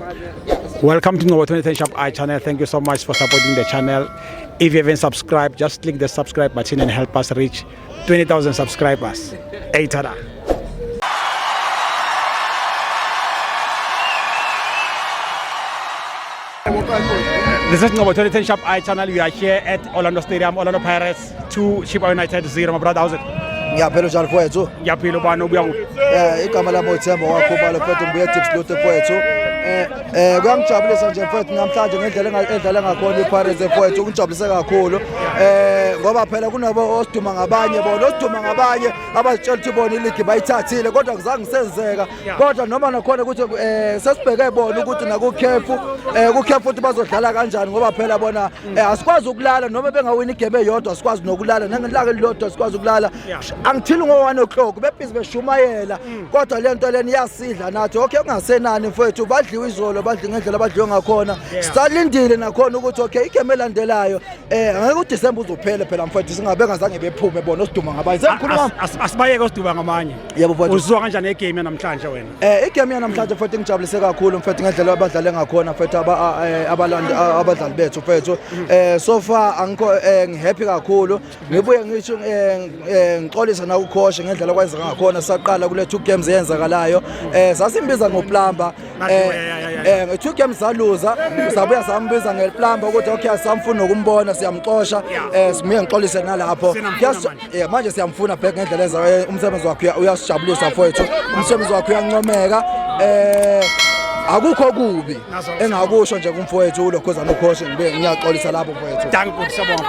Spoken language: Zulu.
Welcome to Ngobo 2010 Shop I channel. Thank you so much for supporting the channel. If you haven't subscribed, just click the subscribe button and help us reach 20,000 subscribers. Hey, tada. This is Ngobo 2010 Shop I channel. We are here at Orlando Stadium, Orlando Pirates 2, Chippa United 0. My brother, how's it? Ngiyaphela njalo mfowethu. Ngiyaphila ubani ubuya kuphi? Igama lami uThemba wakhubalo mfowethu ngibuye tips lutho mfowethu. Kuyangijabulisa nje mfowethu namhlanje ngendlela edlala ngakhona iPirates mfowethu kungijabulisa kakhulu. Ngoba phela kunabo osiduma ngabanye bona osiduma ngabanye abazitshela ukuthi bona iligi bayithathile kodwa kuzange senzeka. Kodwa noma nakhona ukuthi sesibheke bona ukuthi nakukhefu ukuthi bazodlala kanjani ngoba phela bona asikwazi ukulala noma bengawini igame eyodwa asikwazi nokulala nangelaka elilodwa asikwazi ukulala. Angithili ngo1 o'clock bebhizi beshumayela kodwa lento leni iyasidla nathi okay ungasenani mfowethu badliwe izolo badli ngendlela badliwe ngakhona sisalindile nakhona ukuthi okay igame elandelayo ngeke uDecember uzophele phela mfowethu singabe ngazange bephume bona osiduma ngabanye sengikhuluma asibayeke osiduma ngamanye. Yebo mfowethu uzwa kanjani igame yanamhlanje wena? Igame yanamhlanje mfowethu ngijabulise kakhulu mfowethu ngendlela abadlale ngakhona mfowethu abadlali bethu mfowethu so far angikho ngihappy kakhulu ngibuye ngisho ngixolisa na ukhoshe ngendlela kwenzeka ngakhona saqala kule 2 games eyenzakalayo sasimbiza ngoplamba 2 games saluza sabuya sambiza ngeplamba ukuthi okay asamfuna ukumbona siyamxosha sibuye ngixolise nalapho manje siyamfuna back ngendlela enza umsebenzi wakhe uyasijabulisa mfowethu umsebenzi wakhe uyancomeka akukho kubi engakusho nje kumfowethu ulokhozana ukhoshe ngibe ngiyaxolisa lapho mfowethu. Danke, siyabonga.